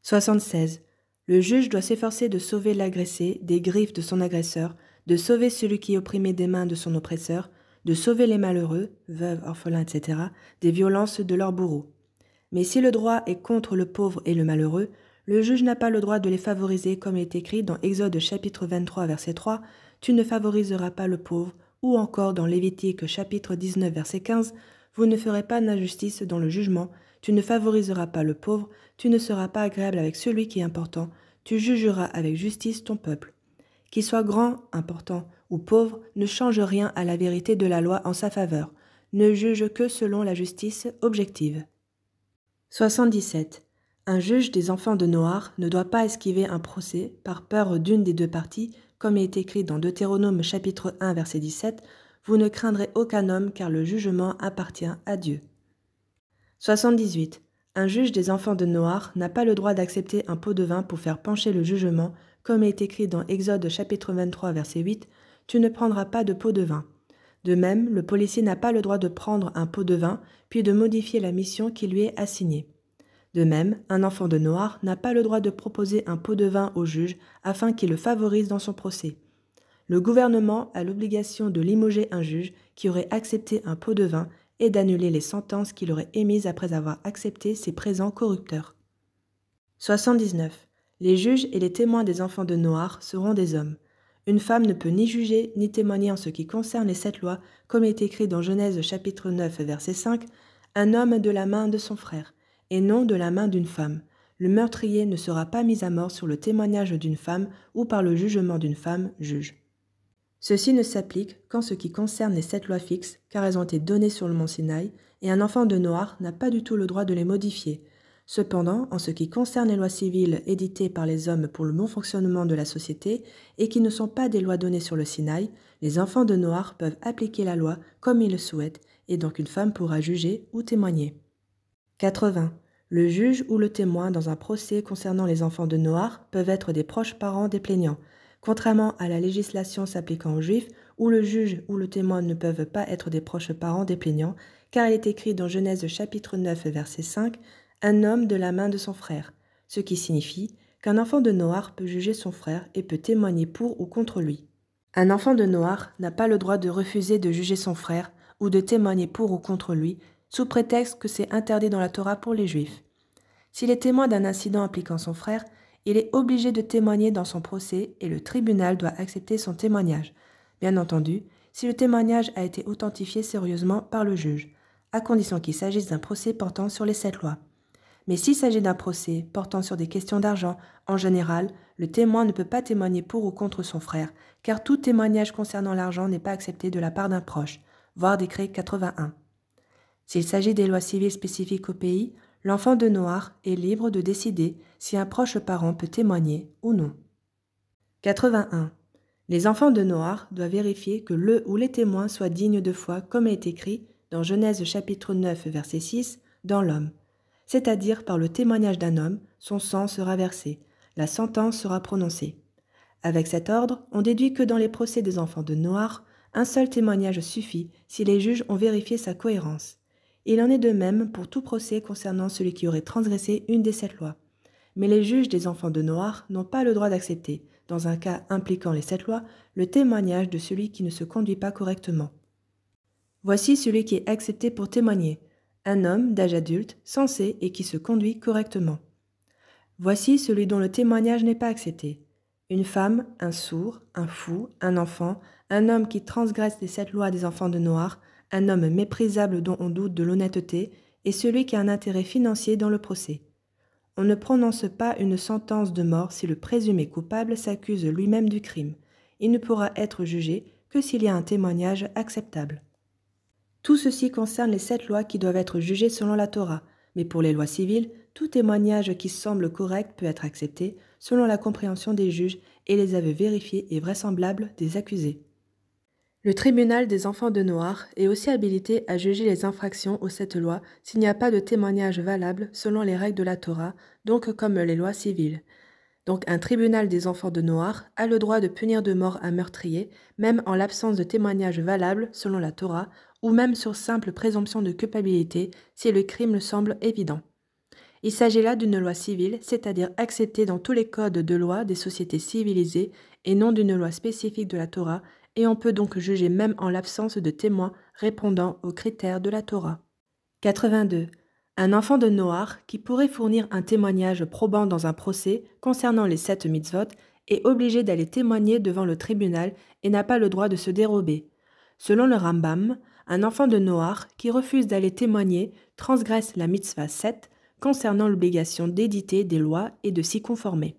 76. Le juge doit s'efforcer de sauver l'agressé des griffes de son agresseur, de sauver celui qui est opprimé des mains de son oppresseur, de sauver les malheureux, veuves, orphelins, etc., des violences de leurs bourreaux. Mais si le droit est contre le pauvre et le malheureux, le juge n'a pas le droit de les favoriser comme il est écrit dans Exode chapitre 23 verset 3, « Tu ne favoriseras pas le pauvre » ou encore dans Lévitique chapitre 19 verset 15, « Vous ne ferez pas d'injustice dans le jugement, tu ne favoriseras pas le pauvre, tu ne seras pas agréable avec celui qui est important, tu jugeras avec justice ton peuple. » Qu'il soit grand, important ou pauvre ne change rien à la vérité de la loi en sa faveur, ne juge que selon la justice objective. 77. Un juge des enfants de Noach ne doit pas esquiver un procès par peur d'une des deux parties, comme il est écrit dans Deutéronome chapitre 1 verset 17, « Vous ne craindrez aucun homme car le jugement appartient à Dieu. » 78. Un juge des enfants de Noach n'a pas le droit d'accepter un pot de vin pour faire pencher le jugement, comme il est écrit dans Exode chapitre 23 verset 8, « Tu ne prendras pas de pot de vin. » De même, le policier n'a pas le droit de prendre un pot de vin, puis de modifier la mission qui lui est assignée. De même, un enfant de Noach n'a pas le droit de proposer un pot de vin au juge afin qu'il le favorise dans son procès. Le gouvernement a l'obligation de limoger un juge qui aurait accepté un pot de vin et d'annuler les sentences qu'il aurait émises après avoir accepté ses présents corrupteurs. 79. Les juges et les témoins des enfants de Noach seront des hommes. Une femme ne peut ni juger ni témoigner en ce qui concerne les 7 lois, comme il est écrit dans Genèse chapitre 9 verset 5, « Un homme de la main de son frère, et non de la main d'une femme. Le meurtrier ne sera pas mis à mort sur le témoignage d'une femme ou par le jugement d'une femme, juge. » Ceci ne s'applique qu'en ce qui concerne les 7 lois fixes, car elles ont été données sur le mont Sinaï, et un enfant de Noach n'a pas du tout le droit de les modifier. Cependant, en ce qui concerne les lois civiles éditées par les hommes pour le bon fonctionnement de la société et qui ne sont pas des lois données sur le Sinaï, les enfants de Noach peuvent appliquer la loi comme ils le souhaitent, et donc une femme pourra juger ou témoigner. 80. Le juge ou le témoin dans un procès concernant les enfants de Noach peuvent être des proches parents des plaignants. Contrairement à la législation s'appliquant aux Juifs, où le juge ou le témoin ne peuvent pas être des proches parents des plaignants, car il est écrit dans Genèse chapitre 9 verset 5, « Un homme de la main de son frère », ce qui signifie qu'un enfant de Noach peut juger son frère et peut témoigner pour ou contre lui. Un enfant de Noach n'a pas le droit de refuser de juger son frère ou de témoigner pour ou contre lui, sous prétexte que c'est interdit dans la Torah pour les Juifs. S'il est témoin d'un incident impliquant son frère, il est obligé de témoigner dans son procès et le tribunal doit accepter son témoignage. Bien entendu, si le témoignage a été authentifié sérieusement par le juge, à condition qu'il s'agisse d'un procès portant sur les 7 lois. Mais s'il s'agit d'un procès portant sur des questions d'argent, en général, le témoin ne peut pas témoigner pour ou contre son frère, car tout témoignage concernant l'argent n'est pas accepté de la part d'un proche, voir décret 81. S'il s'agit des lois civiles spécifiques au pays, l'enfant de Noach est libre de décider si un proche parent peut témoigner ou non. 81. Les enfants de Noach doivent vérifier que le ou les témoins soient dignes de foi comme est écrit dans Genèse chapitre 9 verset 6 dans l'homme. C'est-à-dire par le témoignage d'un homme, son sang sera versé, la sentence sera prononcée. Avec cet ordre, on déduit que dans les procès des enfants de Noach, un seul témoignage suffit si les juges ont vérifié sa cohérence. Il en est de même pour tout procès concernant celui qui aurait transgressé une des 7 lois. Mais les juges des enfants de Noach n'ont pas le droit d'accepter, dans un cas impliquant les 7 lois, le témoignage de celui qui ne se conduit pas correctement. Voici celui qui est accepté pour témoigner, un homme d'âge adulte, sensé et qui se conduit correctement. Voici celui dont le témoignage n'est pas accepté, une femme, un sourd, un fou, un enfant, un homme qui transgresse les 7 lois des enfants de Noach, un homme méprisable dont on doute de l'honnêteté, et celui qui a un intérêt financier dans le procès. On ne prononce pas une sentence de mort si le présumé coupable s'accuse lui-même du crime. Il ne pourra être jugé que s'il y a un témoignage acceptable. Tout ceci concerne les 7 lois qui doivent être jugées selon la Torah, mais pour les lois civiles, tout témoignage qui semble correct peut être accepté selon la compréhension des juges et les aveux vérifiés et vraisemblables des accusés. Le tribunal des enfants de Noach est aussi habilité à juger les infractions aux 7 lois s'il n'y a pas de témoignage valable selon les règles de la Torah, donc comme les lois civiles. Donc un tribunal des enfants de Noach a le droit de punir de mort un meurtrier, même en l'absence de témoignage valable selon la Torah, ou même sur simple présomption de culpabilité si le crime semble évident. Il s'agit là d'une loi civile, c'est-à-dire acceptée dans tous les codes de loi des sociétés civilisées et non d'une loi spécifique de la Torah, et on peut donc juger même en l'absence de témoins répondant aux critères de la Torah. 82. Un enfant de Noach qui pourrait fournir un témoignage probant dans un procès concernant les 7 mitzvot est obligé d'aller témoigner devant le tribunal et n'a pas le droit de se dérober. Selon le Rambam, un enfant de Noach qui refuse d'aller témoigner transgresse la mitzvah 7 concernant l'obligation d'éditer des lois et de s'y conformer.